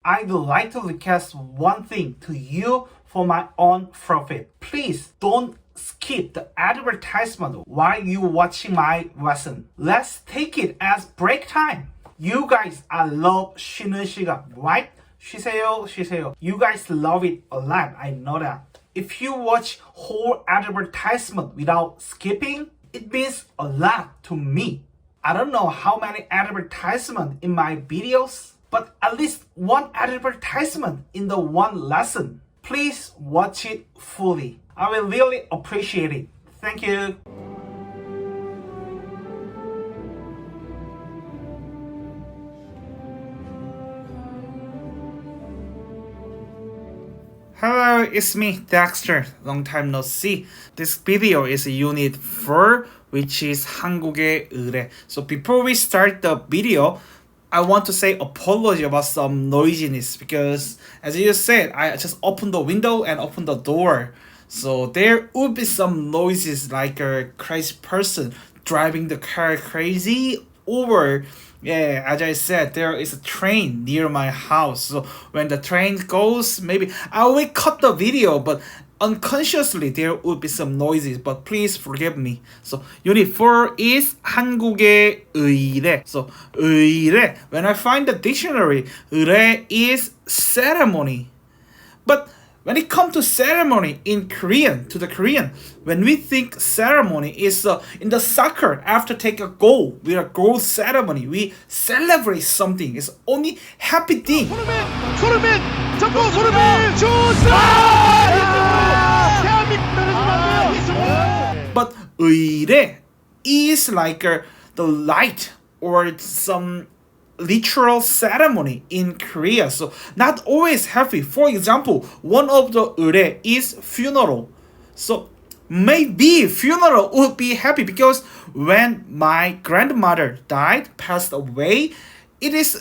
I'd like to request one thing to you for my own profit. Please don't skip the advertisement while you watching my lesson. Let's take it as break time. You guys love 쉬는 시간, right? 쉬세요. You guys love it a lot. I know that. If you watch whole advertisement without skipping, it means a lot to me. I don't know how many advertisements in my videos, but at least one advertisement in the one lesson. Please watch it fully. I will really appreciate it. Thank you. Hello, it's me, Dexter. Long time no see. This video is unit 4, which is 한국의 의례. So before we start the video, I want to say apology about some noisiness because as you said, I just opened the window and opened the door. So there would be some noises like a crazy person driving the car crazy, or yeah, as I said, there is a train near my house. So when the train goes, maybe I will cut the video, but unconsciously there would be some noises, but please forgive me. So unit 4 is 한국의 의례. So 의례, when I find the dictionary, 의례 is ceremony. But when it comes to ceremony in Korean, to the Korean, when we think ceremony is in the soccer, after take a goal, with a goal ceremony, we celebrate something. It's only happy thing. 손흥민 잡고 손흥민 슛! But 의례 is like the light or some literal ceremony in Korea. So not always happy. For example, one of the 의례 is funeral. So maybe funeral would be happy because when my grandmother died, passed away,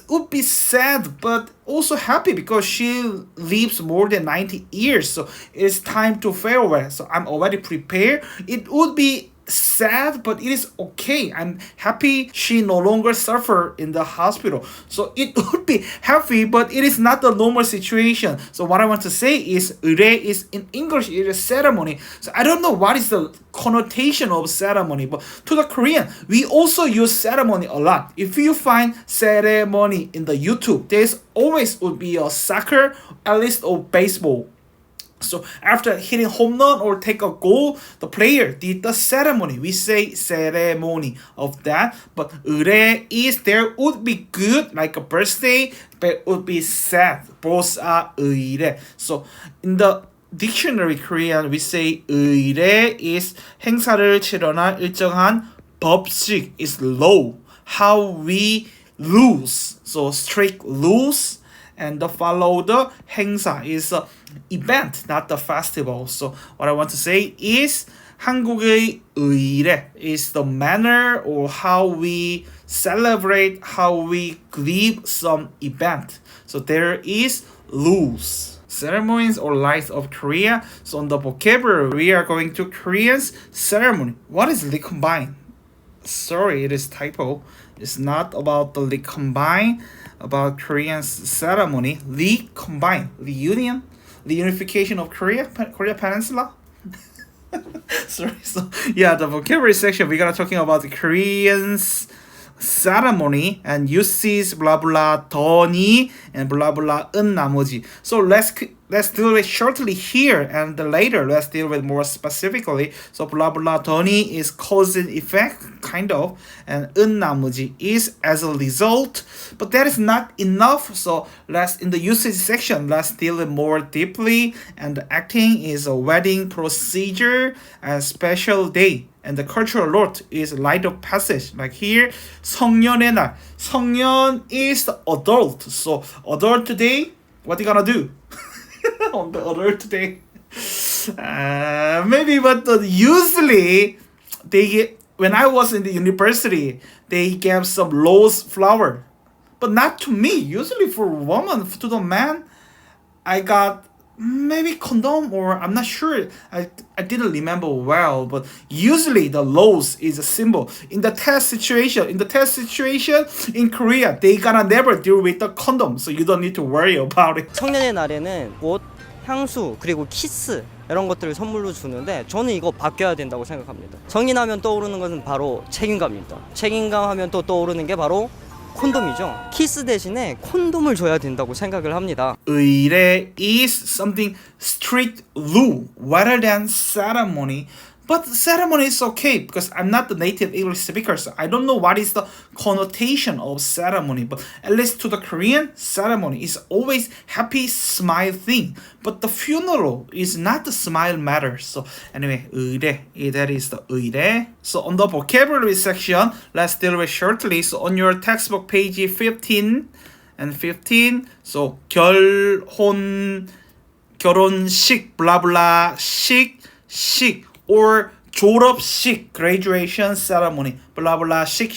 would be sad but also happy because she lives more than 90 years. So it's time to farewell. So I'm already prepared. It would be sad, but it is okay. I'm happy she no longer suffer in the hospital. So it would be happy, but it is not the normal situation. So what I want to say is 의례 is in English, it is ceremony. So I don't know what is the connotation of ceremony, but to the Korean, we also use ceremony a lot. If you find ceremony in the YouTube, there's always would be a soccer, at least or baseball. So after hitting home run or take a goal, the player did the ceremony. We say ceremony of that. But 의례 is there would be good like a birthday, but it would be sad. Both are 의례. So in the dictionary Korean, we say 의례 is 행사를 치러나 일정한 법칙 is law. How we lose. So strict rules. And the follow the 행사 is event, not the festival. So what I want to say is 한국의 의례 is the manner or how we celebrate, how we grieve some event. So there is rules. Ceremonies or rites of Korea. So on the vocabulary, we are going to Korean's ceremony. What is recombine? Sorry, it is typo. It's not about the recombine, about Korean ceremony. Recombine, reunion, reunification of Korea Peninsula. Sorry, so yeah, the vocabulary section we're gonna talking about the Koreans ceremony and uses blah blah 더니 and blah blah 은 나머지. So let's deal with shortly here and later let's deal with more specifically. So blah blah 더니 is cause and effect kind of, and 은 나머지 is as a result, but that is not enough. So let's in the usage section let's deal with more deeply, and the acting is a wedding procedure and special day. And the cultural note is rite of passage. Like here, 성년의 날. 성년 is the adult. So adult today, what you gonna do on the adult day? Maybe, but usually they get, when I was in the university, they gave some rose flower, but not to me. Usually for woman, to the man, I got maybe condom, or I'm not sure. I didn't remember well, but usually the rose is a symbol in the test situation. In the test situation in Korea, they gonna never deal with the condom, so you don't need to worry about it. 성년의 날에는 옷, 향수, 그리고 키스 이런 것들을 선물로 주는데 저는 이거 바뀌어야 된다고 생각합니다. 성인하면 떠오르는 것은 바로 책임감입니다. 책임감 하면 또 떠오르는 게 바로 콘돔이죠. 키스 대신에 콘돔을 줘야 된다고 생각을 합니다. 의례 is something strict rule rather than ceremony. But ceremony is okay because I'm not the native English speaker, so I don't know what is the connotation of ceremony. But at least to the Korean, ceremony is always happy smile thing. But the funeral is not the smile matter. So anyway, 의례, that is the 의례. So on the vocabulary section, let's deal with shortly. So on your textbook page 15 and 15, so 결혼, 결혼식, blah blah, 식, or 졸업식, graduation ceremony, blah blah, 식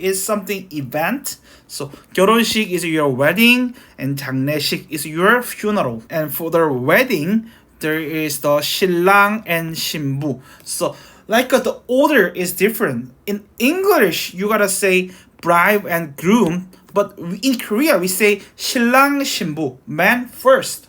is something event. So 결혼식 is your wedding and 장례식 is your funeral. And for the wedding, there is the 신랑 and 신부. So like the order is different. In English, you gotta say bride and groom, but in Korea we say 신랑 신부, man first.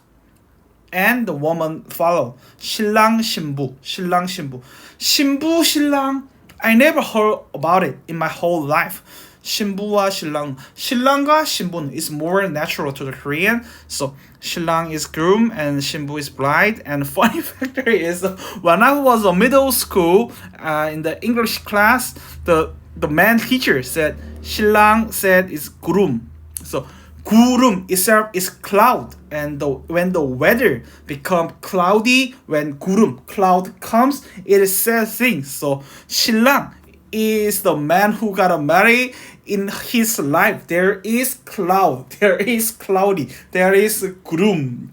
And the woman follow. 신랑 신부, 신랑 신부, 신부 신랑. I never heard about it in my whole life. 신부와 신랑, 신랑과 신부는 is more natural to the Korean. So 신랑 is groom and 신부 is bride. And funny factor is when I was in middle school, in the English class, the man teacher said 신랑 said is groom. So 구름 itself is cloud, and when the weather become cloudy, when 구름 cloud comes, it says things. So 신랑 is the man who got married in his life. There is cloud, there is cloudy, there is 구름.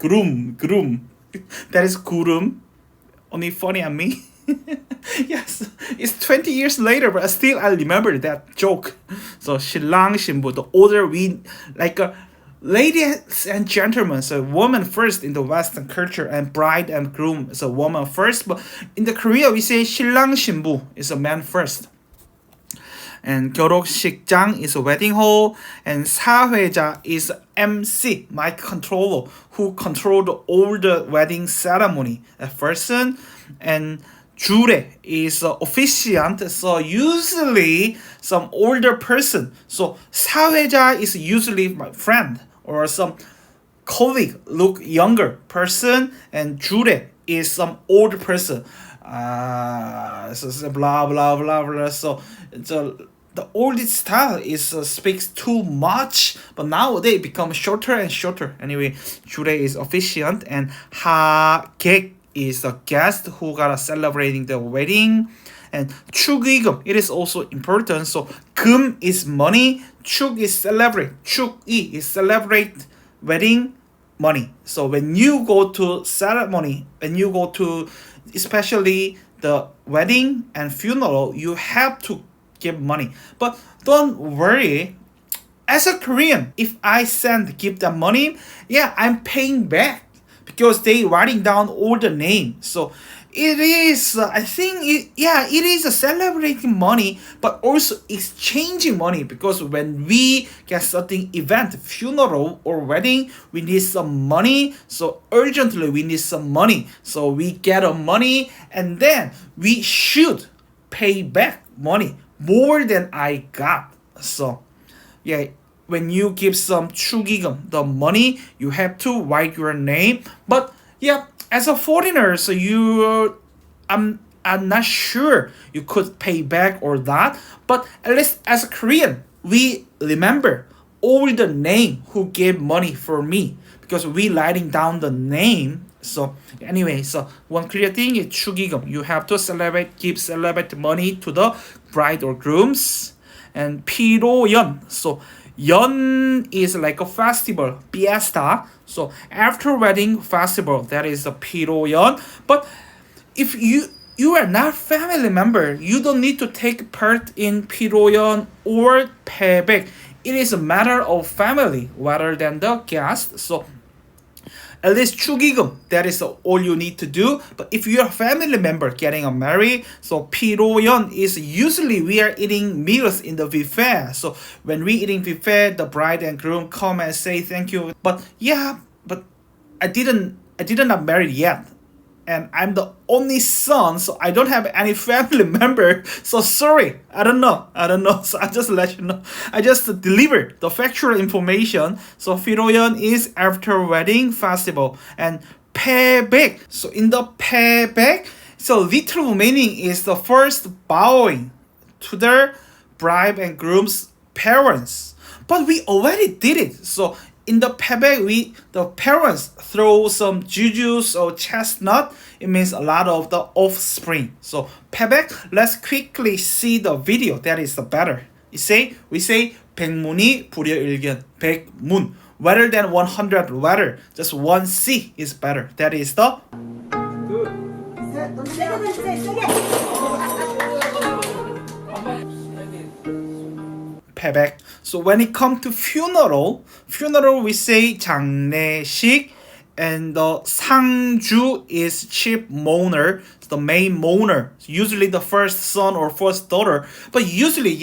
That is 구름. Only funny on me. Yes, it's 20 years later, but still I remember that joke. So 신랑 신부, the order we like ladies and gentlemen, so woman first in the Western culture, and bride and groom is a woman first. But in the Korea we say 신랑 신부 is a man first. And 결혼식장 is a wedding hall, and 사회자 is MC, mic controller, who controlled all the wedding ceremony, a person. And 주례 is officiant, so usually some older person. So 사회자 is usually my friend or some colleague, look younger person, and 주례 is some old person. So blah blah blah blah. So the old style is speaks too much, but nowadays it becomes shorter and shorter. Anyway, 주례 is officiant, and 하객 is the guest who got celebrating the wedding. And 축의금, it is also important. So 금 is money, 축 is celebrate, 축의 is celebrate wedding money. So when you go to ceremony, when you go to especially the wedding and funeral, you have to give money. But don't worry, as a Korean, if I give them money, yeah, I'm paying back, because they writing down all the names. So it is, I think, it is a celebrating money, but also exchanging money, because when we get something event, funeral or wedding, we need some money. So urgently we need some money. So we get a money, and then we should pay back money more than I got. So yeah, when you give some 축의금, the money, you have to write your name. But yeah, as a foreigner, so I'm not sure you could pay back or not. But at least as a Korean, we remember all the name who gave money for me, because we writing down the name. So anyway, so one clear thing is 축의금. You have to celebrate money to the bride or grooms. And 피로연. So 연 is like a festival, fiesta. So after wedding festival, that is a 피로연. But if you are not family member, you don't need to take part in 피로연 or 패백. It is a matter of family rather than the guest. So at least 축의금, that is all you need to do. But if you're a family member getting married, so 피로연 is usually we are eating meals in the buffet. So when we eating buffet, the bride and groom come and say thank you. But I didn't not married yet. And I'm the only son, so I don't have any family member. So sorry, I don't know. So I just let you know. I just delivered the factual information. So 피로연 is after wedding festival. And 패백. So in the 패백, so literal meaning is the first bowing to the bride and groom's parents. But we already did it. So in the 패백, the parents throw some jujus or chestnut. It means a lot of the offspring. So 패백, let's quickly see the video. That is the better. We say 백문이 불여일견. 백문. Rather than 100 letter, just one C is better. That is the 패백. So when it comes to funeral we say 장례식, and the 상주 is chief mourner, the main mourner, usually the first son or first daughter. But usually,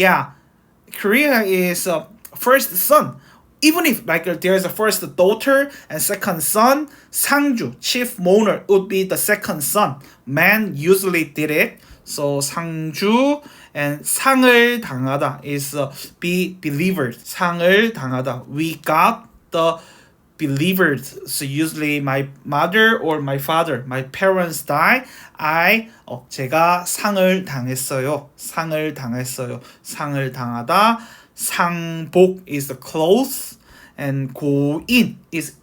Korea is first son. Even if there's a first daughter and second son, 상주, chief mourner, would be the second son. Man usually did it. So 상주, and 상을 당하다 is be delivered. 상을 당하다. We got the delivered. So usually my mother or my father, my parents die. 제가 상을 당했어요. 상을 당하다. 상복 is the clothes. And 고인 is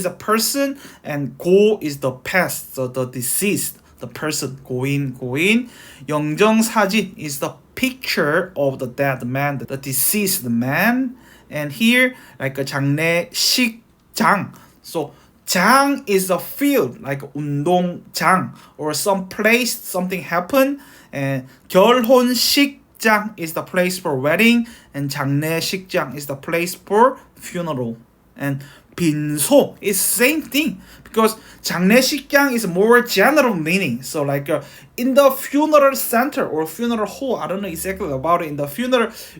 a person, and 고 is the past, so the deceased, the person. 고인. 영정사진 is the picture of the dead man, the deceased man. And here like a 장례식장. So 장 is a field, like 운동장, or some place something happened. And 결혼식장 is the place for wedding, and 장례식장 is the place for funeral. And 빈소 is same thing, because 장례식장 is more general meaning. So in the funeral center or funeral hall, I don't know exactly about it.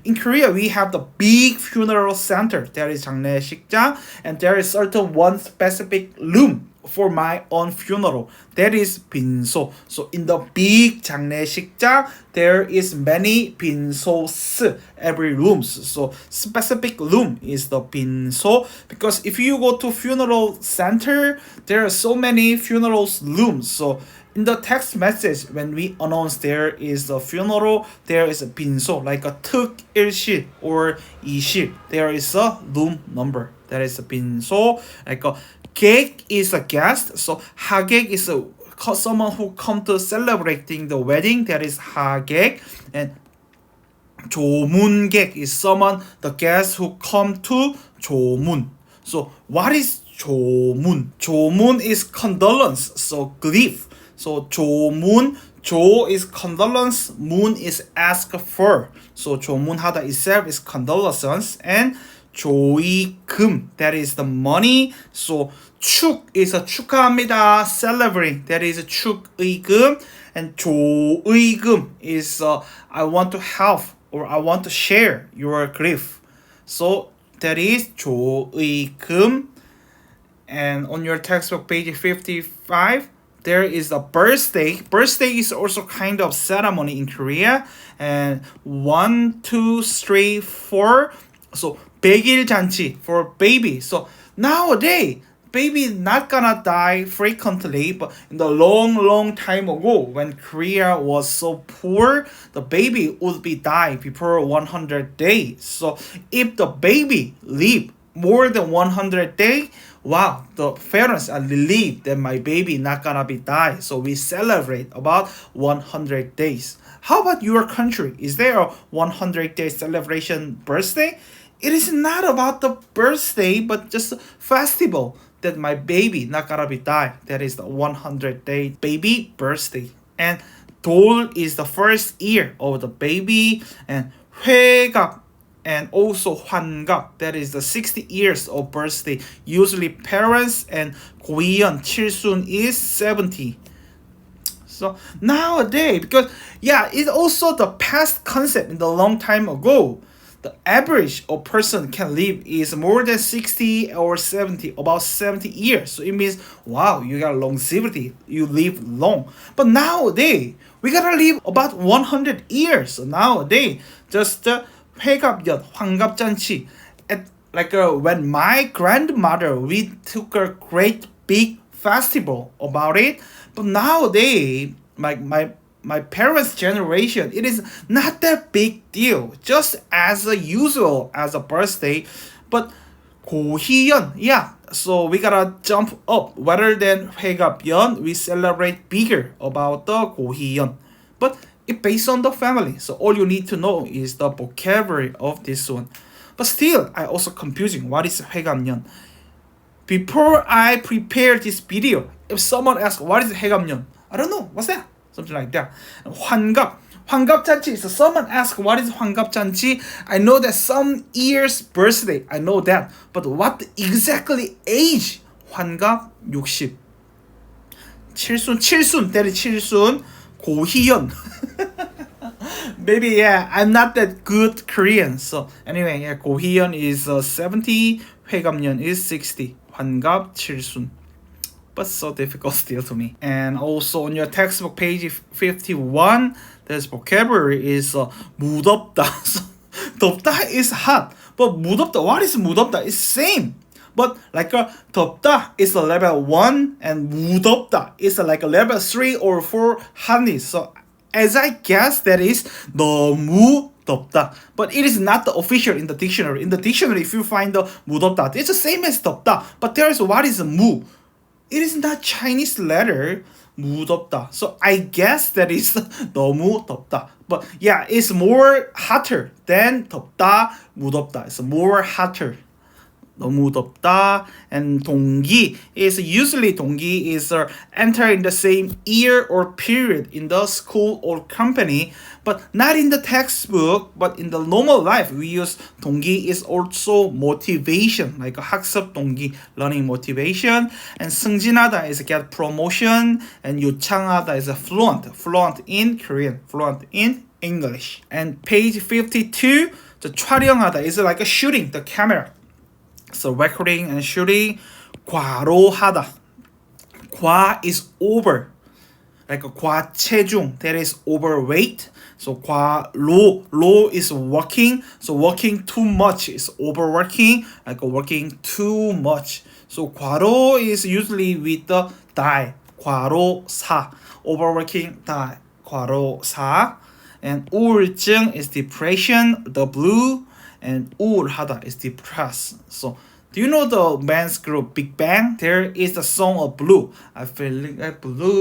In Korea we have the big funeral center, there is 장례식장, and there is certain one specific room for my own funeral, that is 빈소. So in the big 장례식장 there is many 빈소스, every rooms. So specific room is the 빈소, because if you go to funeral center, there are so many funeral rooms. So in the text message, when we announce there is a funeral, there is a 빈소, like a 특일실 or 이실, there is a room number, that is a 빈소. Like a 객 is a guest, so 하객 is someone who come to celebrating the wedding, that is 하객. And 조문객 is the guest who come to 조문. So what is 조문? 조문 is condolence, so grief. So 조문, 조 is condolence, 문 is ask for. So 조문하다 itself is condolences. And 조의금, that is the money. So 축 is a 축하합니다, celebrate, that is 축의금. And 조의금 is I want to help or I want to share your grief. So that is 조의금. And on your textbook page 55, there is a birthday. Birthday is also kind of ceremony in Korea. And 1, 2, 3, 4. So 백일 잔치 for baby. So nowadays, baby not gonna die frequently, but in the long time ago, when Korea was so poor, the baby would be die before 100 days. So if the baby live more than 100 days, wow, the parents are relieved that my baby not gonna be die. So we celebrate about 100 days. How about your country? Is there a 100-day celebration birthday? It is not about the birthday, but just a festival that my baby not gonna be die. That is the 100-day baby birthday. And 돌 is the first year of the baby. And 회갑 And also 환갑, that is the 60 years of birthday. Usually parents and 고희연, 칠순 is 70. So nowadays, because yeah, it's also the past concept in the long time ago. The average of person can live is more than 60 or 70, about 70 years. So it means, wow, you got longevity, you live long. But nowadays, we gotta live about 100 years. So nowadays, just 회갑연, 환갑잔치. When my grandmother, we took a great big festival about it. But nowadays, my parents' generation, it is not that big deal. Just as usual as a birthday. But 고희연, yeah. So we gotta jump up. Rather than 회갑연, we celebrate bigger about the 고희연. But it's based on the family. So all you need to know is the vocabulary of this one. But still, I also confusing. What is 회갑연? Before I prepare this video, if someone asks what is 회갑연, I don't know. What's that? Something like that. 환갑. 환갑잔치. So someone asks what is 환갑잔치? I know that some year's birthday. I know that. But what exactly age? 환갑 60. 칠순. That is 칠순. 고희연. Maybe yeah, I'm not that good Korean. So anyway, yeah, 고희연 is 70. 회갑연 is 60. 환갑 칠순. But so difficult still to me. And also on your textbook page 51, this vocabulary is 무덥다. So 덥다 is hot, but 무덥다, what is 무덥다? It's same. But like 덥다 is a level 1 and 무덥다 is like a level 3 or 4 hotness. So as I guess that is 너무 덥다. But it is not the official in the dictionary. In the dictionary, if you find the 무덥다, it's the same as 덥다. But there is what is 무. It is not Chinese letter 무덥다. So I guess that is 너무 덥다. But yeah, it's more hotter than 덥다, 무덥다. It's more hotter. 너무 덥다. And 동기 is usually 동기 is enter in the same year or period in the school or company, but not in the textbook, but in the normal life we use 동기 is also motivation, like 학습 동기, learning motivation. And 승진하다 is get promotion, and 유창하다 is fluent in Korean, fluent in English. And page 52, the 촬영하다 is like a shooting the camera. So recording and shooting. 과로하다. 과 is over. Like a 과체중, that is overweight. So 로 is working. So working too much is overworking. Like working too much. So 과로 is usually with the die. 과로사. Overworking die. 과로사. And 우울증 is depression, the blue. And 우울하다 is depressed. So do you know the band's group Big Bang? There is the song of Blue. I feel like blue.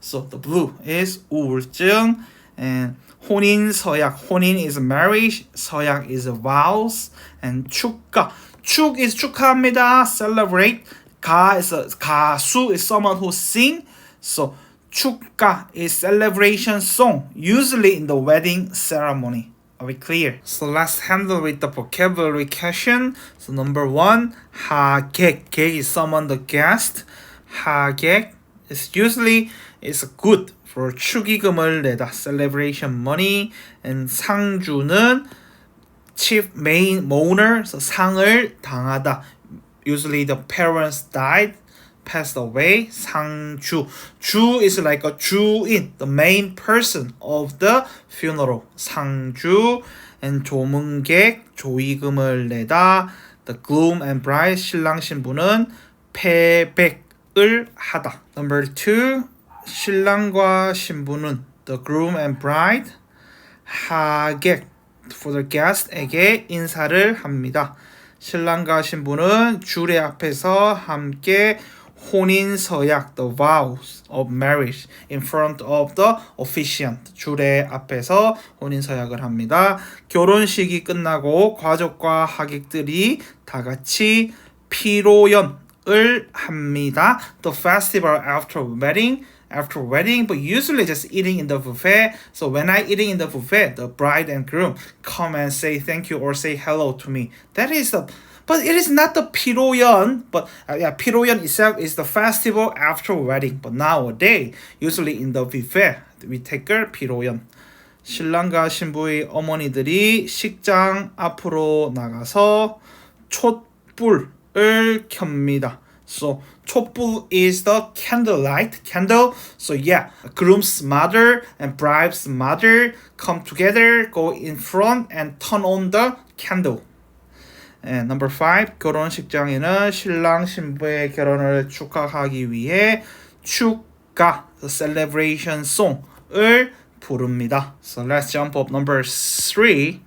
So the blue is 우울증. And 혼인 서약. 혼인 is marriage. 서약 is vows. And 축가. 축 is 축하합니다. Celebrate. 가 is 가수 is someone who sing. So 축가 is celebration song, usually in the wedding ceremony. Are we clear? So let's handle with the vocabulary question. So number 1, 하객. 객 is someone the guest. 하객 is usually is good for 축의금을 내다, celebration money. And 상주는 chief main mourner, so 상을 당하다. Usually the parents died, passed away. 상주. 주 is like a 주인, the main person of the funeral. 상주. And 조문객, 조의금을 내다. The groom and bride, 신랑 신부는 패백을 하다. Number 2, 신랑과 신부는, the groom and bride, 하객, for the guest에게 인사를 합니다. 신랑과 신부는 주례 앞에서 함께 혼인서약, the vows of marriage, in front of the officiant. 주례 앞에서 혼인서약을 합니다. 결혼식이 끝나고 가족과 하객들이 다 같이 피로연을 합니다. The festival after wedding after wedding, but usually just eating in the buffet. So when I eating in the buffet, the bride and groom come and say thank you or say hello to me. That is the, but it is not the 피로연, but 피로연 itself is the festival after wedding. But nowadays, usually in the buffet, we take a 피로연. 신랑과 신부의 어머니들이 식장 앞으로 나가서 촛불을 켭니다. So 촛불 is the candle. So yeah, groom's mother and bride's mother come together, go in front and turn on the candle. And number 5, 결혼식장에는 신랑 신부의 결혼을 축하하기 위해 축가, the celebration song을 부릅니다. So let's jump up number 3.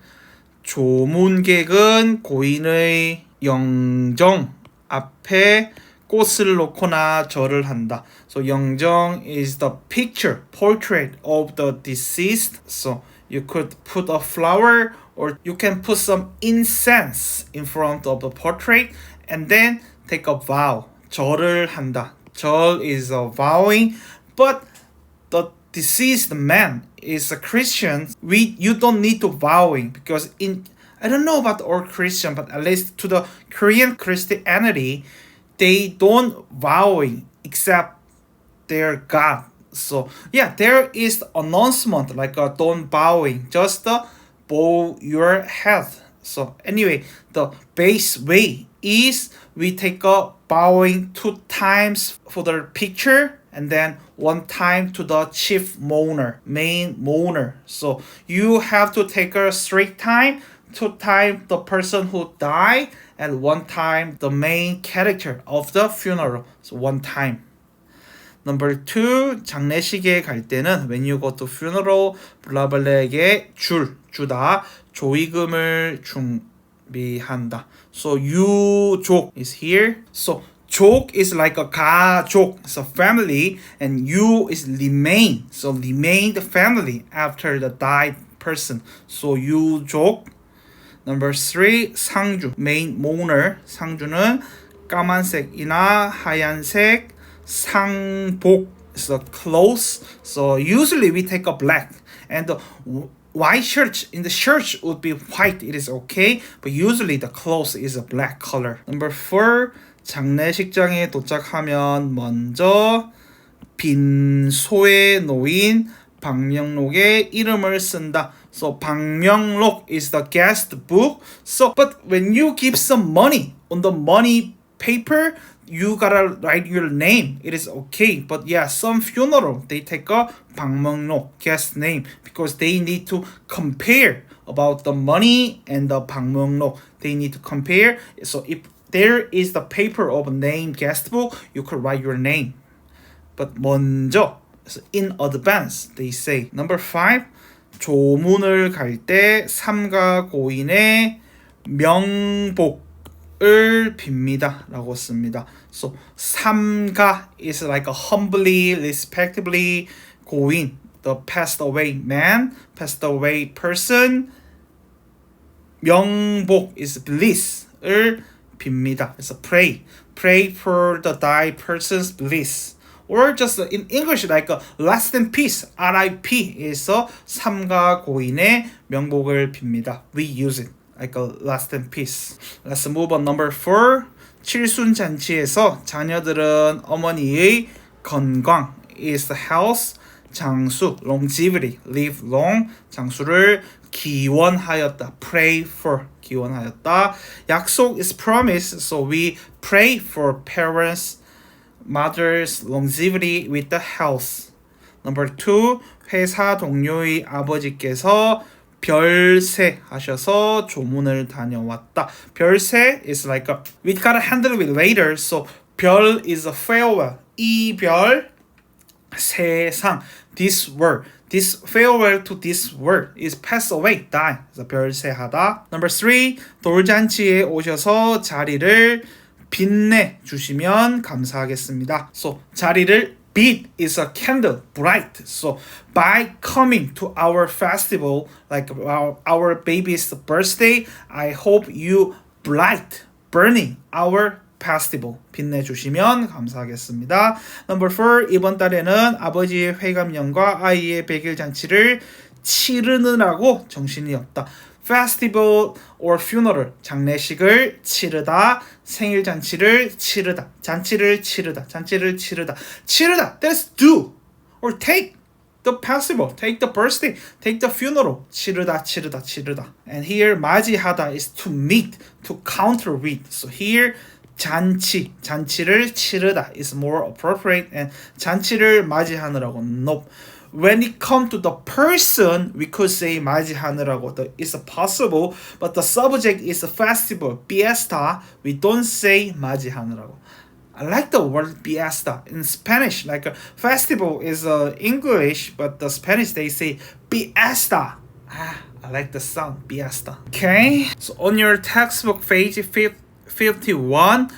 조문객은 고인의 영정 앞에 꽃을 놓거나 절을 한다. So 영정 is the picture, portrait of the deceased. So you could put a flower or you can put some incense in front of the portrait and then take a vow. 절을 한다. 절 is a vowing, but the deceased man is a Christian. You don't need to vowing because I don't know about all Christian, but at least to the Korean Christianity, they don't vowing except their God. So yeah, there is announcement like a don't bowing, just bow your head. So anyway, the base way is we take a bowing 2 times for the picture and then 1 time to the chief mourner, main mourner. So you have to take a straight time, 2 times the person who died and 1 time the main character of the funeral. So 1 time. Number 2, 장례식에 갈 때는 when you go to funeral, 블라블레에게 주다 조의금을 준비한다. So 유족 is here. So 족 is like a 가족, it's a family, and 유 is remain. So remain the family after the died person. So 유족. Number 3, 상주, main mourner. 상주는 까만색이나 하얀색 상복 is the clothes. So usually we take a black and the white shirt in the church would be white. It is okay, but usually the clothes is a black color. Number 4, 장례식장에 도착하면 먼저 빈소에 놓인 방명록에 이름을 쓴다. So 방명록 is the guest book. So but when you give some money on the money paper, you gotta write your name. It is okay. But yeah, some funeral they take a 방명록, guest name, because they need to compare about the money and the 방명록. They need to compare. So if there is the paper of a name guest book, you could write your name. But 먼저, so in advance, they say. Number 5, 조문을 갈 때 삼가 고인의 명복을 빕니다 라고 씁니다. So 삼가 is like a humbly, respectably 고인, the passed away man, passed away person. 명복 is bliss을 빕니다. It's a pray for the died person's bliss. Or just in English like a rest in peace, RIP is 삼가 고인의 명복을 빕니다. We use it like a rest in peace. Let's move on. Number 4, 칠순잔치에서 자녀들은 어머니의 건강 is the health, 장수 longevity, live long, 장수를 기원하였다, pray for, 기원하였다. 약속 is promise, so we pray for parents, mother's longevity with the health. Number 2, 회사 동료의 아버지께서 별세 하셔서 조문을 다녀왔다. 별세 is like a, we gotta handle it later. So 별 is a farewell. 이별, 세상, this world. This farewell to this world is pass away, die. 그래서 별세하다. Number 3, 돌잔치에 오셔서 자리를 빛내 주시면 감사하겠습니다. So 자리를 빛 is a candle, bright. So by coming to our festival, like our baby's birthday, I hope you bright, burning our festival 빛내주시면 감사하겠습니다. Number 4 이번 달에는 아버지의 회감년과 아이의 100일 잔치를 치르느라고 정신이 없다. Festival or funeral 장례식을 치르다 생일 잔치를 치르다 잔치를 치르다 잔치를 치르다 치르다 that's do or take the festival take the birthday take the funeral 치르다 치르다 치르다 and here 맞이하다 is to meet to counter with so here 잔치 잔치를 치르다 is more appropriate and 잔치를 맞이하느라고 nope. When it comes to the person, we could say 맞이하느라고. It's possible, but the subject is a festival, fiesta. We don't say 맞이하느라고. I like the word fiesta in Spanish. Like a festival is English, but the Spanish they say fiesta. I like the sound fiesta. Okay, so on your textbook page 51,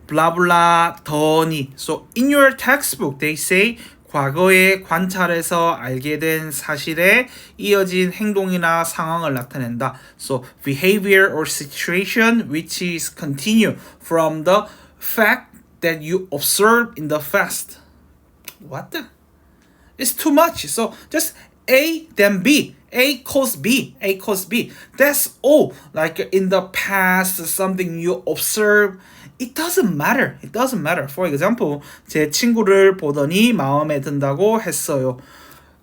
blah blah 더니. So in your textbook they say 과거의 관찰에서 알게 된 사실에 이어진 행동이나 상황을 나타낸다. So behavior or situation which is continue from the fact that you observe in the past. What the? It's too much. So just A then B. A cause B. A cause B. That's all. Like in the past, something you observe. It doesn't matter. It doesn't matter. For example, 제 친구를 보더니 마음에 든다고 했어요.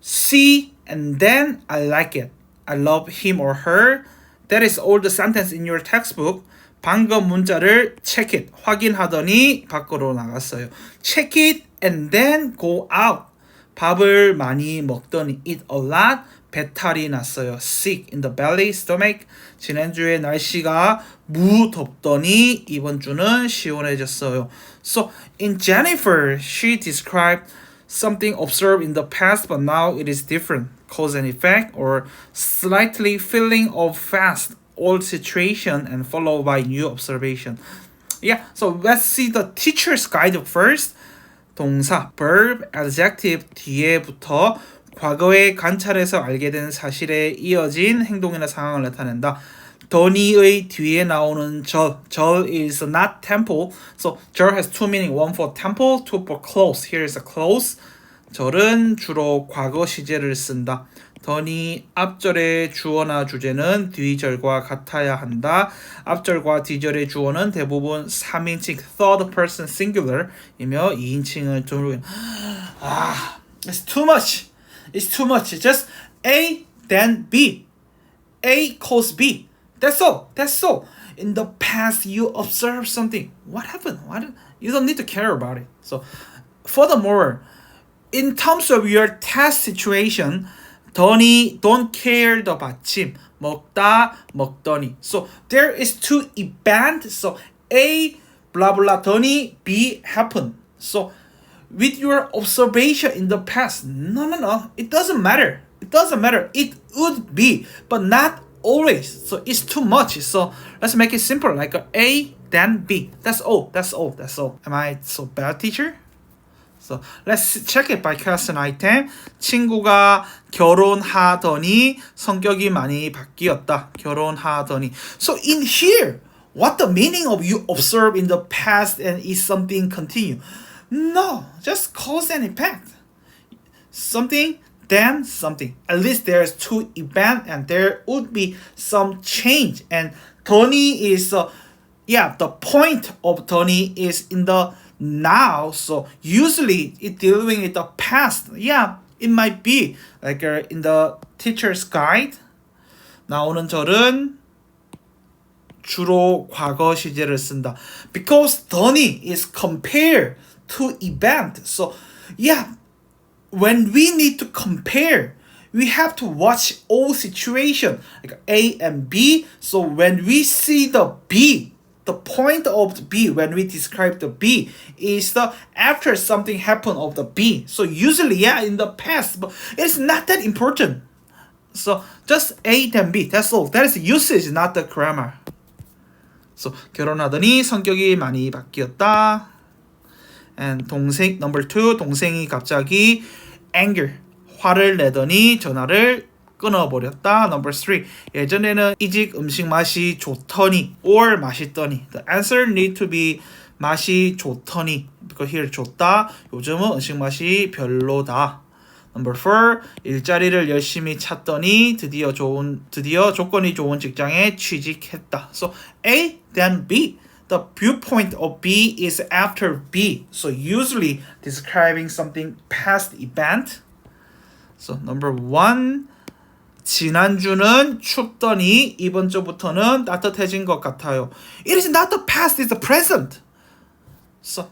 See and then I like it. I love him or her. That is all the sentence in your textbook. 방금 문자를 check it. 확인하더니 밖으로 나갔어요. Check it and then go out. 밥을 많이 먹더니 eat a lot. 배탈이 났어요. Sick in the belly, stomach. 지난주에 날씨가 무덥더니 이번 주는 시원해졌어요. So in Jennifer, she described something observed in the past, but now it is different. Cause and effect, or slightly feeling of fast old situation and followed by new observation. Yeah, so let's see the teacher's guide first. 동사, verb, adjective 뒤에부터 과거의 관찰에서 알게 된 사실에 이어진 행동이나 상황을 나타낸다. 더니의 뒤에 나오는 절 is not temple. So 절 has two meaning. One for temple, two for close. Here is a close. 절은 주로 과거 시제를 쓴다. 더니 앞절의 주어나 주제는 뒤절과 같아야 한다. 앞절과 뒤절의 주어는 대부분 3인칭 third person singular이며 2인칭을 두르는. It's too much. It's too much. Just A then B. A cause B. That's all. That's all. In the past, you observe something. What happened? You don't need to care about it. So, furthermore, in terms of your test situation, 더니 don't care the 받침. 먹다 먹더니. So there is two events. So A blah blah 더니 B happen. So with your observation in the past, no. It doesn't matter. It doesn't matter. It would be, but not always. So it's too much. So let's make it simple. Like A then B. That's all. Am I so bad, teacher? So let's check it by question item. 친구가 결혼하더니 성격이 많이 바뀌었다. 결혼하더니. So in here, what the meaning of you observe in the past and is something continue? No, just cause and effect. Something, then something. At least there's two events and there would be some change. And 더니 is, the point of 더니 is in the now. So usually it dealing with the past. Yeah, it might be. Like in the teacher's guide, 나오는 절은 주로 과거 시제를 쓴다. Because 더니 is compared to event. So yeah, when we need to compare, we have to watch all situation like A and B. So when we see the B, the point of the B when we describe the B is the after something happened of the B. So usually in the past, but it's not that important. So just A then B. That's all. That is usage, not the grammar. So 결혼하더니 성격이 많이 바뀌었다. And 동생 number 2 동생이 갑자기 anger 화를 내더니 전화를 끊어버렸다. Number 3 예전에는 이 집 음식 맛이 좋더니 or 맛있더니. The answer need to be 맛이 좋더니 because here 좋다. 요즘은 음식 맛이 별로다. Number 4. 일자리를 열심히 찾더니 드디어 조건이 좋은 직장에 취직했다. So A then B. The viewpoint of B is after B. So usually describing something past event. So number 1. 지난주는 춥더니 이번 주부터는 따뜻해진 것 같아요. It is not the past, it's the present. So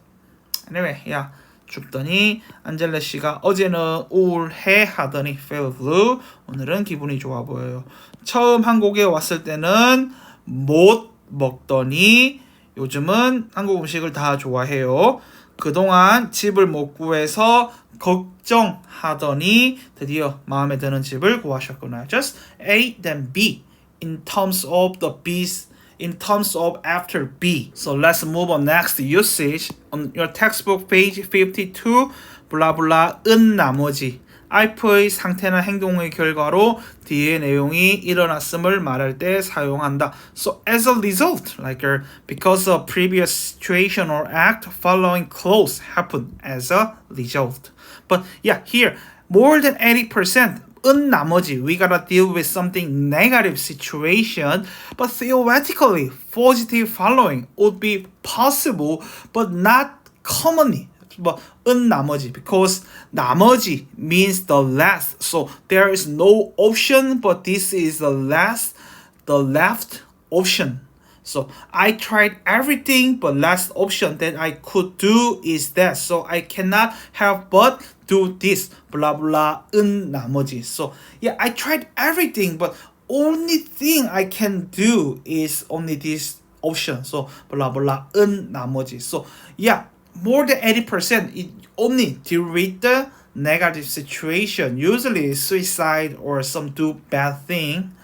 anyway, yeah. 춥더니 안젤레 씨가 어제는 우울해 하더니 feel blue. 오늘은 기분이 좋아 보여요. 처음 한국에 왔을 때는 못 먹더니 요즘은 한국 음식을 다 좋아해요. 그동안 집을 못 구해서 걱정하더니 드디어 마음에 드는 집을 구하셨구나. Just A then B in terms of the B's in terms of after B. So let's move on next usage. On your textbook page 52 블라블라 은 나머지 IF의 상태나 행동의 결과로 뒤의 내용이 일어났음을 말할 때 사용한다. So as a result, because a previous situation or act following close happened as a result. But yeah, here more than 80%. 은 나머지 we gotta deal with something negative situation, but theoretically positive following would be possible but not commonly. But 은 나머지 because 나머지 means the last, so there is no option, but this is the left option. So I tried everything, but last option that I could do is that. So I cannot help but do this. Blah blah. 은 나머지. So yeah, I tried everything, but only thing I can do is only this option. So blah blah. 은 나머지. So yeah, more than 80% it only deal with the negative situation. Usually suicide or some do bad thing.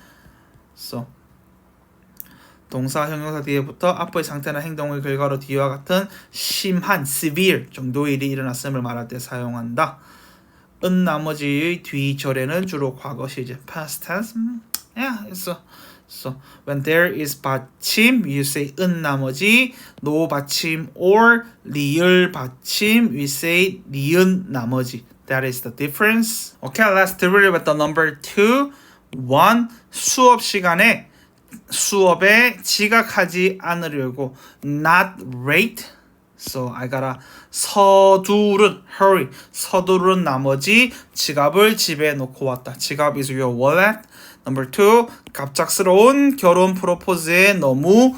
So 동사 형용사 뒤에부터 앞의 상태나 행동의 결과로 뒤와 같은 심한 severe 정도의 일이 일어났음을 말할 때 사용한다. 은 나머지의 뒤절에는 주로 과거 시제 past tense. Yeah, so when there is 받침, you say 은 나머지. no 받침 or 리을 받침, we say 니은 나머지. That is the difference. Okay, let's deal with the number 2. 1. 수업 시간에 수업에 지각하지 않으려고 not late. So I gotta 서두른 나머지 지갑을 집에 놓고 왔다. 지갑 is your wallet. Number 2. 갑작스러운 결혼 프로포즈에 너무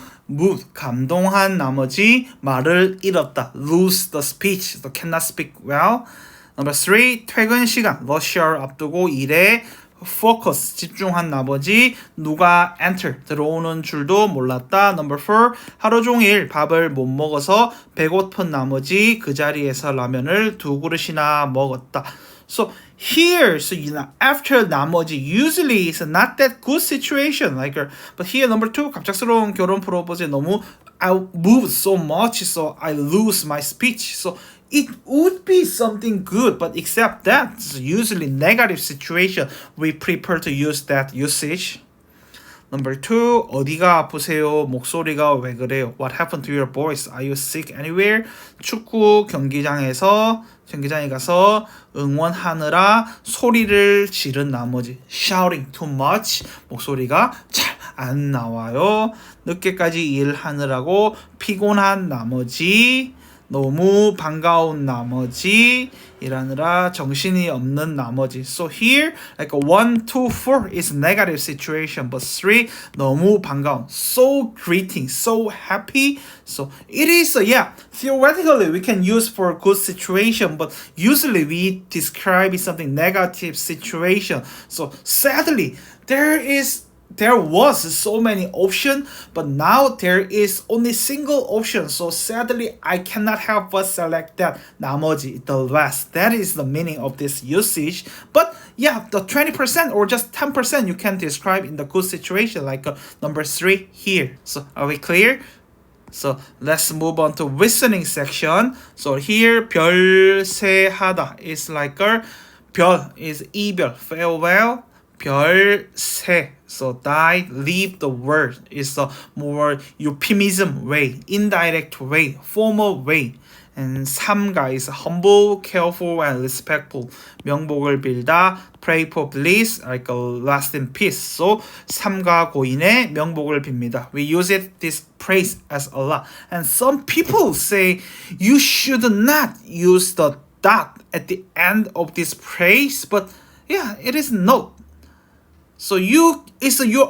감동한 나머지 말을 잃었다. lose the speech. So cannot speak well. Number 3. 퇴근 시간 rush hour 앞두고 일에 focus 집중한 나머지 누가 enter 들어오는 줄도 몰랐다. Number 4. 하루 종일 밥을 못 먹어서 배고픈 나머지 그 자리에서 라면을 2그릇이나 먹었다. So here, so after 나머지 usually it's not that good situation, but here number 2 갑작스러운 결혼 프로포즈에 너무 I moved so much, so I lose my speech. So it would be something good, but except that, it's usually negative situation, we prefer to use that usage. Number 2, 어디가 아프세요? 목소리가 왜 그래요? What happened to your voice? Are you sick anywhere? 축구 경기장에 가서 응원하느라 소리를 지른 나머지 shouting too much, 목소리가 잘 안 나와요. 늦게까지 일하느라고 피곤한 나머지, 너무 반가운 나머지, 일하느라 정신이 없는 나머지. So here, 1, 2, 4 is negative situation, but 3, 너무 반가운, so greeting, so happy. So it is, theoretically we can use for a good situation, but usually we describe something negative situation. So sadly, there was so many options, but now there is only single option. So sadly, I cannot help but select that 나머지, the rest. That is the meaning of this usage. But yeah, the 20% or just 10% you can describe in the good situation, like number 3 here. So are we clear? So let's move on to listening section. So here, 별세하다 is 별 is 이별, farewell. 별세. So die, leave the word is a more euphemism way, indirect way, formal way. And 삼가 is humble, careful, and respectful. 명복을 빌다, pray for bliss, like a last in peace. So 삼가 고인의 명복을 빕니다. We use it this praise as Allah. And some people say you should not use the dot at the end of this praise, but yeah, it is not. So you're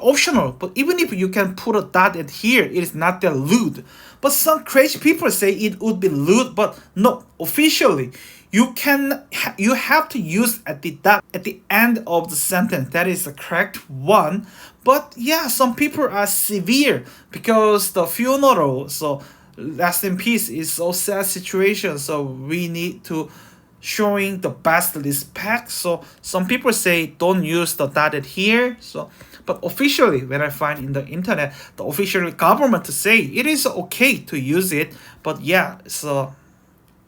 optional, but even if you can put a dot at here, it is not that lewd. But some crazy people say it would be lewd, but no, officially, you have to use at the dot at the end of the sentence. That is the correct one. But yeah, some people are severe because the funeral, so rest in peace is so sad situation. So we need to showing the best respect. So some people say don't use the dotted here. So but officially, when I find in the internet, the official government to say it is okay to use it. But yeah, so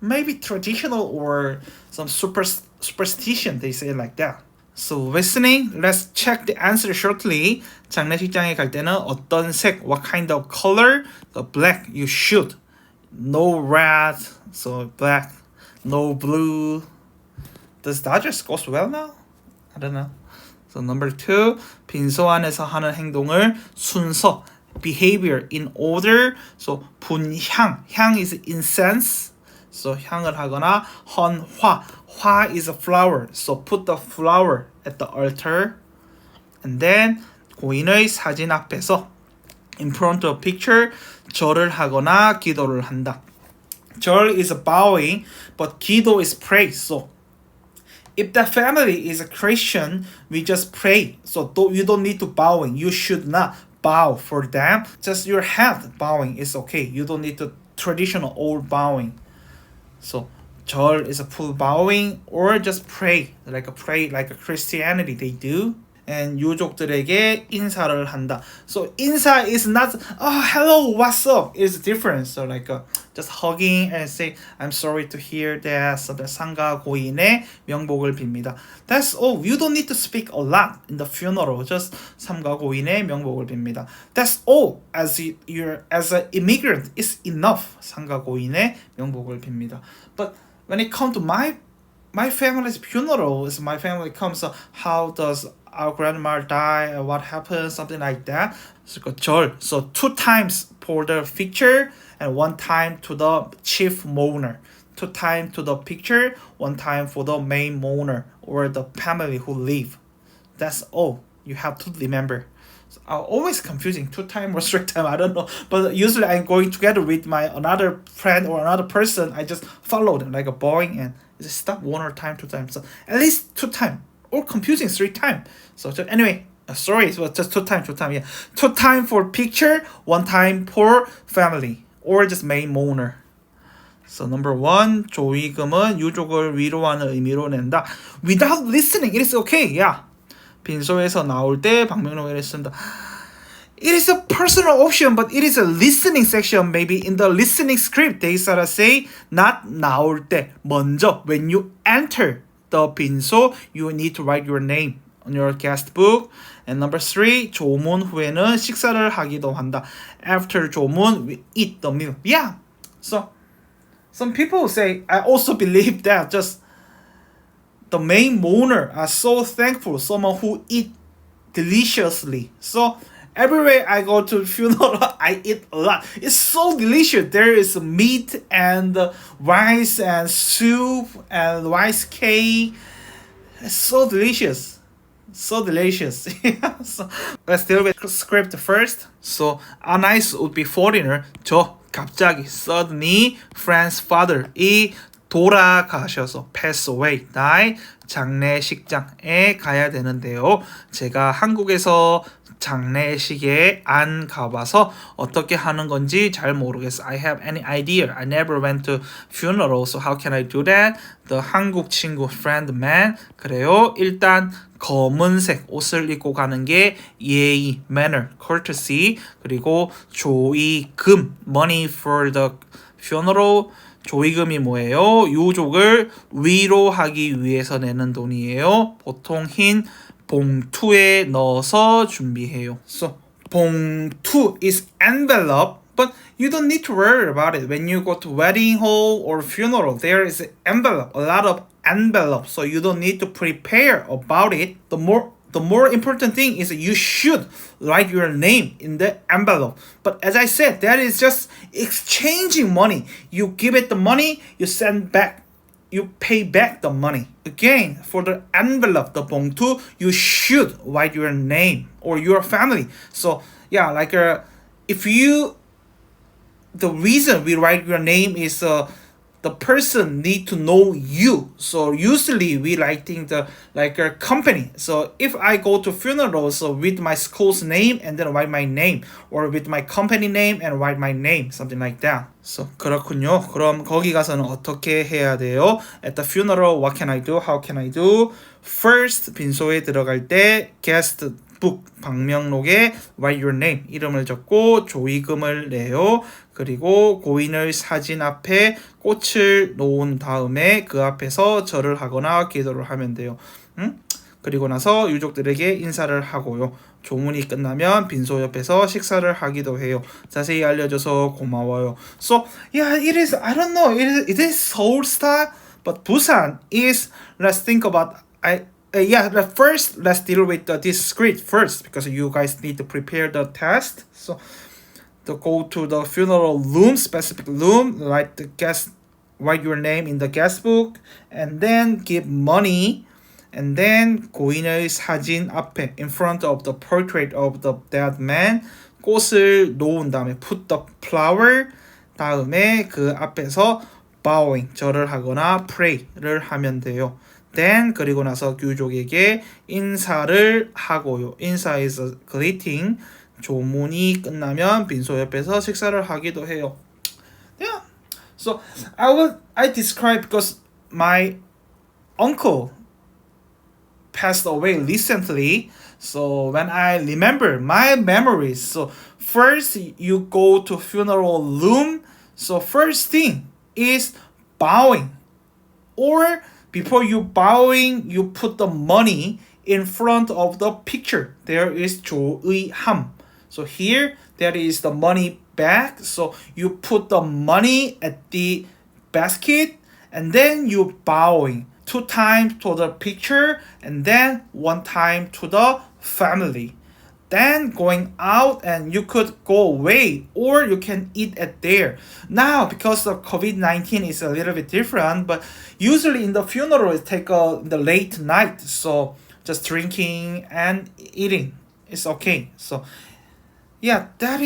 maybe traditional or some superstition they say like that. So listening, let's check the answer shortly. 장례식장에 갈 때는 어떤 색, what kind of color? The black you should. No red, so black. No blue. Does that just goes well now? I don't know. So number 2, 빈소 안에서 하는 행동을 순서, behavior in order. So 분향, 향 is incense. So 향을 하거나 헌화, 화 is a flower. So put the flower at the altar. And then 고인의 사진 앞에서 in front of picture 절을 하거나 기도를 한다. 절 is bowing, but 기도 is praise. So if the family is a Christian, we just pray. So you don't need to bowing. You should not bow for them. Just your head bowing is okay. You don't need to traditional old bowing. So 절 is a full bowing or just pray like a Christianity they do. And 유족들에게 인사를 한다. So 인사 is not hello, what's up? It's different. So like just hugging and say I'm sorry to hear that. So the 상가 고인의 명복을 빕니다. That's all. You don't need to speak a lot in the funeral. Just 삼가 고인의 명복을 빕니다. That's all. As an immigrant, it's enough. 상가 고인의 명복을 빕니다. But when it comes to my family's funeral, is my family comes. How does our grandma die? What happened? Something like that. So 절. So 2 times for the picture and 1 time to the chief mourner. 2 times to the picture, 1 time for the main mourner or the family who live. That's all you have to remember. So I'm always confusing 2 time or 3 time. I don't know. But usually I'm going together with my another friend or another person. I just follow them like a boring and just stop 1 or time 2 times. So at least 2 times. Or confusing 3 times. So anyway, sorry, it was just 2 times, yeah. 2 times for picture, 1 time for family, or just main mourner. So number 1, 조의금은 유족을 위로하는 의미로 낸다. Without listening, it is okay, yeah. 빈소에서 나올 때 방명록을 쓴다. It is a personal option, but it is a listening section. Maybe in the listening script, they sort of say not 나올 때, 먼저, when you enter the 빈소, you need to write your name on your guest book. And number 3, 조문 후에는 식사를 하기도 한다. After 조문, we eat the meal. Yeah. So some people say, I also believe that just the main mourner are so thankful, someone who eat deliciously. So everywhere I go to funeral, I eat a lot. It's so delicious. There is meat and rice and soup and rice cake. It's so delicious. So delicious. So let's deal with script first. So Anais would be foreigner. 저 갑자기 suddenly friend's father이 돌아가셔서 pass away, die, 장례식장에 가야 되는데요. 제가 한국에서 장례식에 안 가봐서 어떻게 하는 건지 잘 모르겠어. I have any idea. I never went to funeral, so how can I do that? The 한국 친구 friend man. 그래요. 일단 검은색 옷을 입고 가는 게 예의, manner, courtesy. 그리고 조의금, money for the funeral. 조의금이 뭐예요? 유족을 위로하기 위해서 내는 돈이에요. 보통 흰 봉투에 넣어서 준비해요. So 봉투 is envelope, but you don't need to worry about it. When you go to wedding hall or funeral, there is an envelope, a lot of envelopes, so you don't need to prepare about it. The more important thing is that you should write your name in the envelope. But as I said, that is just exchanging money. You give it the money, you send back, you pay back the money. Again, for the envelope, the 봉투, you should write your name or your family. So yeah, like if you, the reason we write your name is the person need to know you. So usually we writing the like a company. So if I go to funerals, so with my school's name and then write my name, or with my company name and write my name, something like that. So 그렇군요. 그럼 거기 가서는 어떻게 해야 돼요? At the funeral, what can I do? How can I do? First, 빈소에 들어갈 때 guest book 방명록에 write your name 이름을 적고 조의금을 내요. 그리고 고인의 사진 앞에 꽃을 놓은 다음에 그 앞에서 절을 하거나 기도를 하면 돼요. 그리고 나서 유족들에게 인사를 하고요. 조문이 끝나면 빈소 옆에서 식사를 하기도 해요. 자세히 알려줘서 고마워요. So yeah, it is, I don't know, it is Seoul style, but Busan is, let's think about, first let's deal with this script first, because you guys need to prepare the test. So to go to the funeral room, specific room, write your name in the guest book, and then give money, and then 고인의 사진 앞에, in front of the portrait of the dead man, 꽃을 놓은 다음에 put the flower, 다음에 그 앞에서 bowing, 절을 하거나 pray를 하면 돼요. Then 그리고 나서 유족에게 인사를 하고요. 인사 is a greeting. 조문이 끝나면 빈소 옆에서 식사를 하기도 해요. Yeah. So I describe because my uncle passed away recently. So when I remember my memories, so first you go to funeral room. So first thing is bowing, or before you bowing, you put the money in front of the picture. There is 조의함. So here, there is the money bag. So you put the money at the basket, and then you bowing 2 times to the picture, and then 1 time to the family. Then going out, and you could go away, or you can eat at there. Now, because of COVID-19 is a little bit different, but usually in the funeral it take the late night, so just drinking and eating is okay. So yeah, that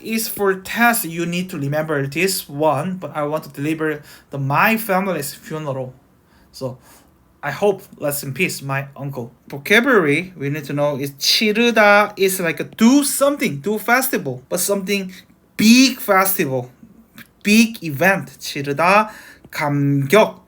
is for test. You need to remember this one, but I want to deliver my family's funeral. So I hope, rest in peace, my uncle. Vocabulary we need to know is 치르다 is like a do something, do festival, but something big festival, big event. 치르다. 감격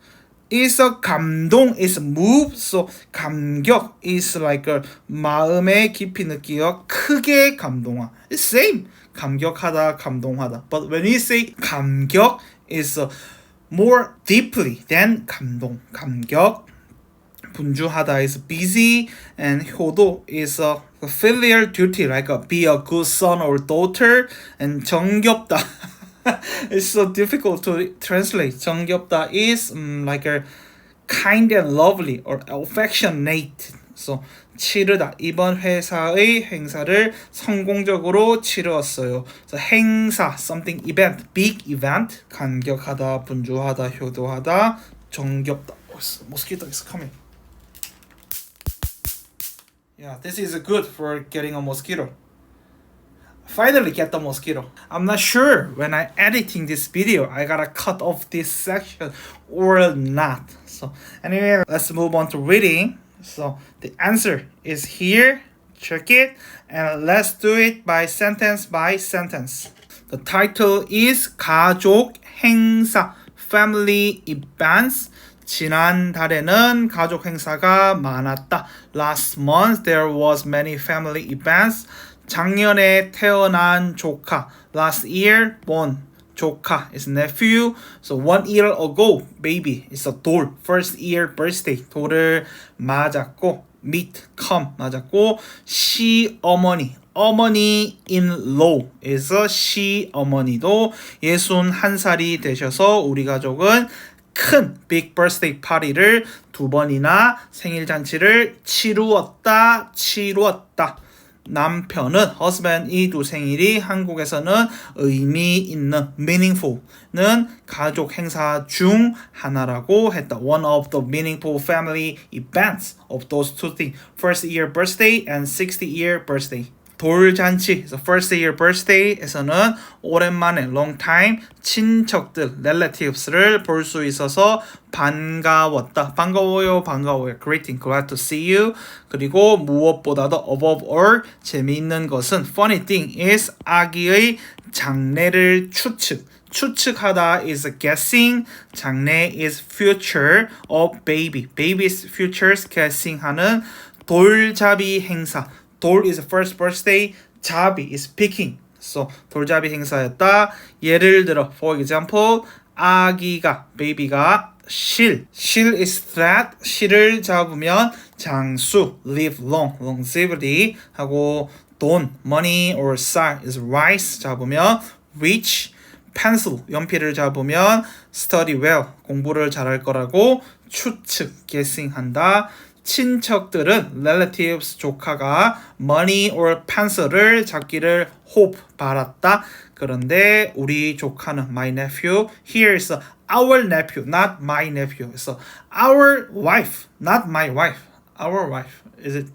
is a 감동 is move. So 감격 is like a 마음에 깊이 느끼어 크게 감동하. It's same. 감격하다, 감동하다. But when we say 감격 is more deeply than 감동. 감격. 분주하다 is busy, and 효도 is a filial duty, like be a good son or daughter. And 정겹다 it's so difficult to translate. 정겹다 is like a kind and lovely or affectionate. So 치르다, 이번 회사의 행사를 성공적으로 치루었어요. So 행사, something event, big event. 감격하다, 분주하다, 효도하다, 정겹다. Mosquito is coming. Yeah, this is good for getting a mosquito. Finally get the mosquito. I'm not sure when I editing this video I gotta cut off this section or not. So anyway, let's move on to reading. So the answer is here. Check it, and let's do it by sentence. The title is 가족 행사, family events. 지난달에는 가족 행사가 많았다. Last month there was many family events. 작년에 태어난 조카. Last year born. 조카 is nephew. So 1 year ago baby is a 돌. First year birthday. 돌을 맞았고 meet, come 맞았고 시어머니 어머니 in-law에서 시어머니도 61살이 되셔서 우리 가족은 큰 big birthday party를 2번이나 생일 잔치를 치루었다. 남편은 husband이 두 생일이 한국에서는 의미 있는 meaningful는 가족 행사 중 하나라고 했다. One of the meaningful family events of those two things. First year birthday and 60-year birthday. 돌잔치, first year birthday에서는 오랜만에 long time 친척들, relatives,를 볼 수 있어서 반가웠다. 반가워요. Greeting, glad to see you. 그리고 무엇보다도 above all 재미있는 것은 funny thing is 아기의 장래를 추측하다 is guessing, 장래 is future of baby. Baby's futures guessing하는 돌잡이 행사. 돌 is first birthday, 잡이 is picking. So 돌잡이 행사였다. 예를 들어, for example, 아기가, baby가 실 is threat, 실을 잡으면 장수, live long, longevity 하고 돈, money or 쌀 is rice 잡으면 rich, pencil, 연필을 잡으면 study well, 공부를 잘할 거라고 추측, guessing 한다. 친척들은 relatives 조카가 money or pencil을 잡기를 hope 바랐다. 그런데 우리 조카는 my nephew here is our nephew not my nephew. So our wife not my wife. Our wife is it?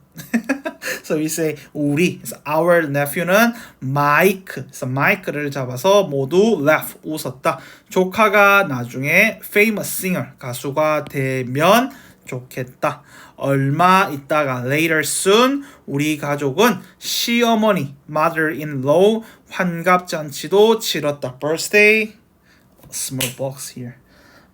So we say 우리. So our nephew는 마이크. So 마이크를 잡아서 모두 laugh 웃었다. 조카가 나중에 famous singer 가수가 되면 좋겠다. 얼마 있다가 later soon 우리 가족은 시어머니 mother-in-law 환갑잔치도 치렀다. birthday small box here.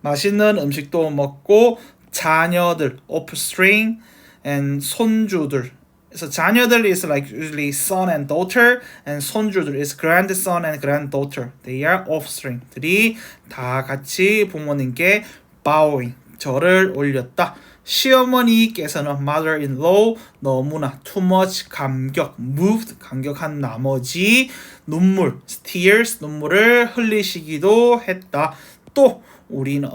맛있는 음식도 먹고 자녀들 offspring and 손주들. So 자녀들 is like usually son and daughter and 손주들 is grandson and granddaughter. They are offspring들이 다 같이 부모님께 bowing 절을 올렸다. 시어머니께서는 mother-in-law 너무나 too much moved 감격한 나머지 눈물 tears 눈물을 흘리시기도 했다. 또 우리는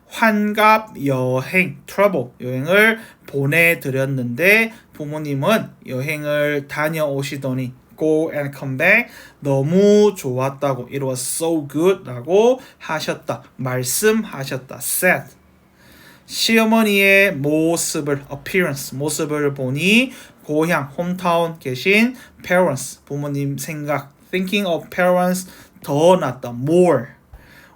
환갑 여행 travel 여행을 보내드렸는데 부모님은 여행을 다녀오시더니 go and come back 너무 좋았다고 it was so good 라고 하셨다. 말씀하셨다. said 시어머니의 모습을 보니 고향 hometown 계신 parents 부모님 생각 thinking of parents 더 낫다. more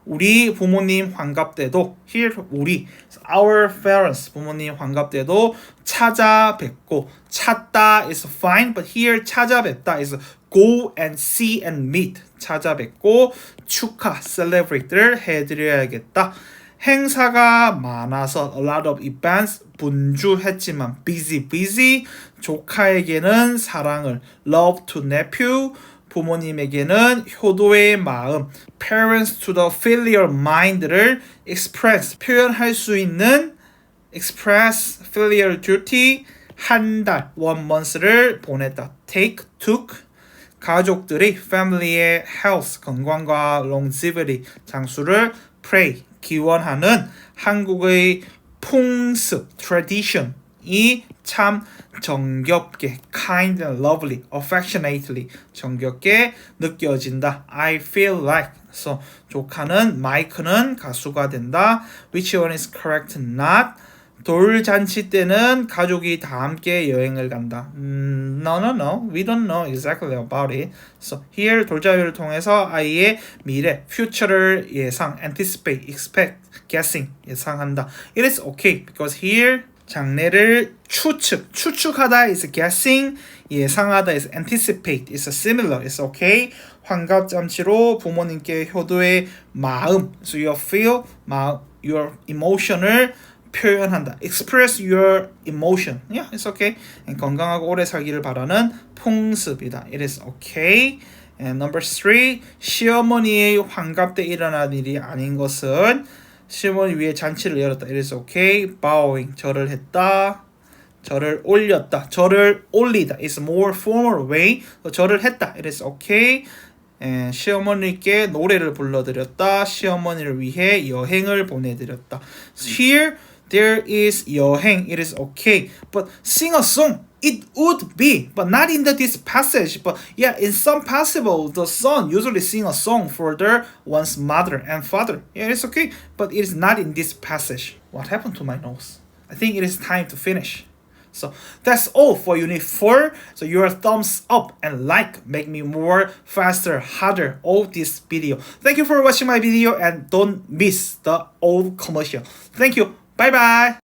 우리 부모님 환갑 때도 here 우리 our parents 부모님 환갑 때도 찾아뵙고 찾다 is fine but here 찾아뵙다 is go and see and meet 찾아뵙고 축하 celebrate를 해드려야겠다. 행사가 많아서 a lot of events 분주했지만 busy 조카에게는 사랑을 love to nephew 부모님에게는 효도의 마음 parents to the filial mind를 express 표현할 수 있는 express filial duty 한 달 one month를 보냈다. took 가족들이 family의 health 건강과 longevity 장수를 pray 기원하는 한국의 풍습 tradition이 참 정겹게 kind and lovely, affectionately 정겹게 느껴진다. I feel like so 조카는 마이크는 가수가 된다. Which one is correct? Not 돌잔치 때는 가족이 다 함께 여행을 간다. No. We don't know exactly about it. So here 돌잡이를 통해서 아이의 미래, future를 예상, anticipate, expect, guessing 예상한다. It is okay because here 장래를 추측하다 is guessing, 예상하다 is anticipate, is similar, is okay. 환갑잔치로 부모님께 효도의 마음, so you feel, your emotion을 표현한다. Express your emotion. Yeah, it's okay. And 건강하고 오래 살기를 바라는 풍습이다. It is okay. And number 3, 시어머니의 환갑 때 일어난 일이 아닌 것은 시어머니 위에 잔치를 열었다. It is okay. Bowing, 절을 했다. 절을 올렸다. 절을 올리다 is more formal way. 절을 했다. It is okay. 시어머니께 노래를 불러드렸다. 시어머니를 위해 여행을 보내드렸다. Here there is 여행. It is okay. But sing a song. It would be, but not in this passage. But yeah, in some possible, the son usually sing a song for their one's mother and father. Yeah, it's okay, but it is not in this passage. What happened to my nose? I think it is time to finish. So that's all for Unit 4. So your thumbs up and like make me more faster, harder all this video. Thank you for watching my video and don't miss the old commercial. Thank you. Bye bye.